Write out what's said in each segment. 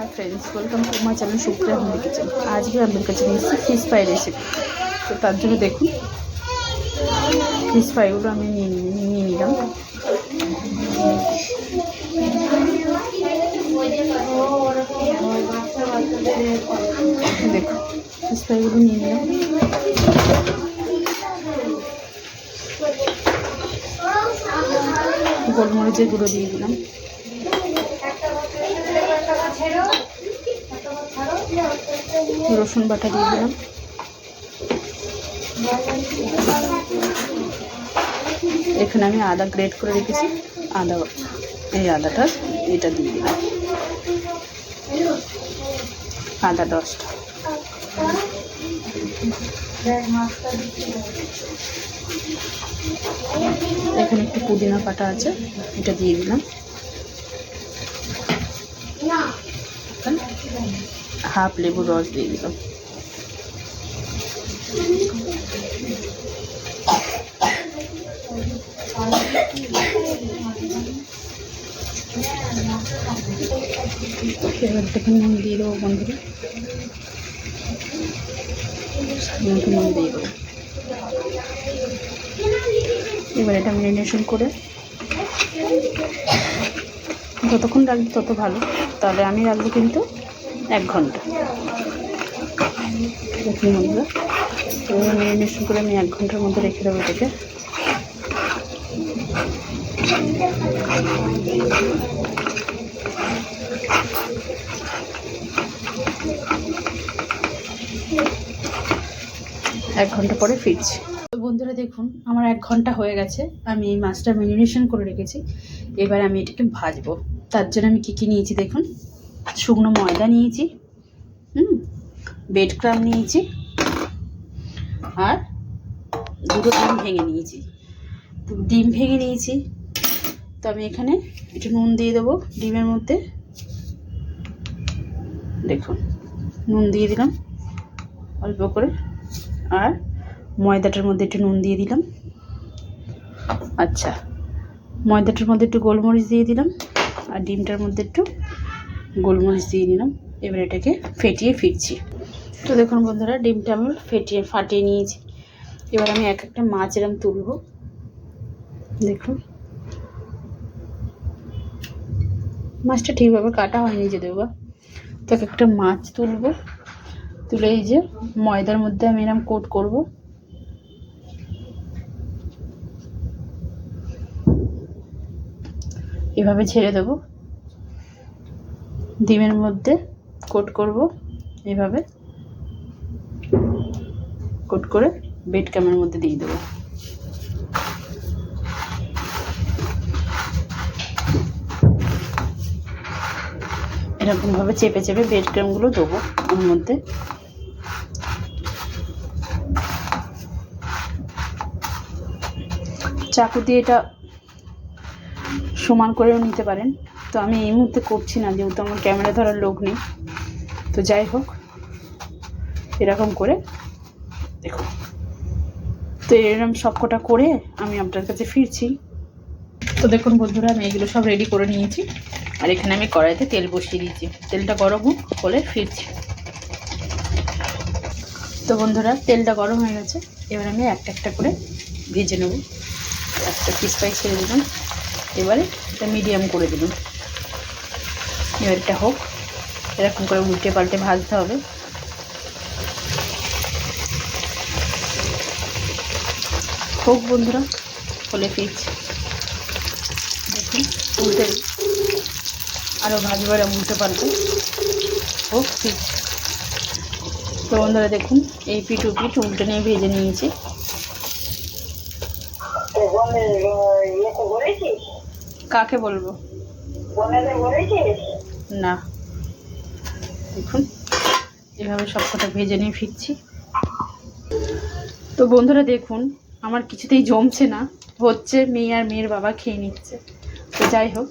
Friends welcome to my channel Supriya home kitchen. आज भी आपके কাছে নিয়েছি ফিশ ফ্রাই রেসিপি। তো তার জন্য দেখুন ফিশ ফ্রাইগুলো আমি নিয়ে নিলাম। দেখুন ফিশ ফ্রাইগুলো নিয়ে নিলাম। গোলমরিচের গুঁড়ো দিয়ে দিলাম, রসুন বাটা দিয়ে দিলাম, এখানে আমি আদা গ্রেট করে রেখেছি, এই আদাটা এটা দিয়ে দিলাম, আদা 10টা, এখানে একটু পুদিনা পাতা আছে এটা দিয়ে দিলাম, হাফ লেবুর রস দিয়ে দিলাম, এবার থেকে নুন দিয়ে দেবো বন্ধুরা, নুন দিয়ে দেবো। এবার এটা ম্যারিনেশন করে যতক্ষণ রাখবো তত ভালো, তাহলে আমি রাখবো কিন্তু 1 ঘন্টা। দেখুন বন্ধুরা, এবার ম্যারিনেশন করে আমি 1 ঘন্টার মধ্যে রেখে দেবো এটাকে। এক ঘন্টা পরে ফিরছি। তো বন্ধুরা দেখুন আমার 1 ঘন্টা হয়ে গেছে, আমি এই মাছটা ম্যারিনেশন করে রেখেছি। এবার আমি এটাকে ভাজবো। তার জন্য আমি কী নিয়েছি দেখুন, শুকনো ময়দা নিয়েছি, ব্রেড ক্রাম্ব নিয়েছি, আর 2টো ডিম ভেঙে নিয়েছি। তো ডিম ভেঙে নিয়েছি, তো আমি এখানে একটু নুন দিয়ে দেবো ডিমের মধ্যে। দেখুন নুন দিয়ে দিলাম অল্প করে, আর ময়দাটার মধ্যে একটু নুন দিয়ে দিলাম। আচ্ছা, ময়দাটার মধ্যে একটু গোলমরিচ দিয়ে দিলাম, আর ডিমটার মধ্যে একটু গোলমরিচ দিয়ে দিলাম। এবার এটাকে ফেটিয়ে ফিরছি। তো দেখুন বন্ধুরা, ডিমটা আমি ফাটিয়ে নিয়েছি। এবার আমি একটা মাছ এরকম তুলব। দেখুন মাছটা ঠিকভাবে কাটা হয়নি যদিও বা, তো একটা মাছ তুলব, তুলে এই যে ময়দার মধ্যে আমি এরকম কোট করব। এভাবে ছেড়ে দেব, ডিমের মধ্যে কোট করব, এভাবে কোট করে ব্রেড ক্রাম্বের মধ্যে দিয়ে দেবো। এরকমভাবে চেপে চেপে ব্রেড ক্রাম্বগুলো দেবো ওর মধ্যে। চাকু দিয়ে এটা সমান করেও নিতে পারেন, তো আমি এই মুহূর্তে করছি না যেহেতু আমার ক্যামেরা ধরার লোক নেই। তো যাই হোক, এরকম করে দেখুন। তো এরকম সবকটা করে আমি আপনার কাছে ফিরছি। তো দেখুন বন্ধুরা, আমি এগুলো সব রেডি করে নিয়েছি, আর এখানে আমি কড়াইতে তেল বসিয়ে দিয়েছি। তেলটা গরম হলে ফিরছি। তো বন্ধুরা, তেলটা গরম হয়ে গেছে, এবার আমি একটা করে ভেজে নেব। একটা ফিশ ফ্রাই ছেড়ে দিলাম, এবারে এটা মিডিয়াম করে দিলাম। এবার এটা হোক, এরকম করে উল্টে পাল্টে ভাজতে হবে। হোক বন্ধুরা, হলে ফিরছি। দেখুন উল্টে আরও ভাজবার উল্টে পাল্টে হোক, ফিরছি। তো বন্ধুরা দেখুন, এই পিঠ উল্টে নিয়ে ভেজে নিয়েছি। কাকে বলবো না, দেখুন এভাবে সবকটা ভেজে নিয়ে ফিরছি। তো বন্ধুরা দেখুন, আমার কিছুতেই জমছে না, হচ্ছে মেয়ে আর মেয়ের বাবা খেয়ে নিচ্ছে। তো যাই হোক,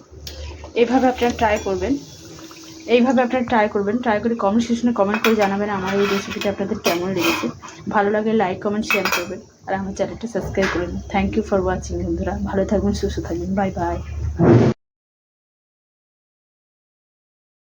এইভাবে আপনারা ট্রাই করবেন, ট্রাই করে কমেন্ট সেকশনে কমেন্ট করে জানাবেন আমার এই রেসিপিটা আপনাদের কেমন লেগেছে। ভালো লাগলে লাইক কমেন্ট শেয়ার করবেন, আর আমার চ্যানেলটা সাবস্ক্রাইব করবেন। থ্যাংক ইউ ফর ওয়াচিং বন্ধুরা, ভালো থাকবেন, সুস্থ থাকবেন, বাই বাই।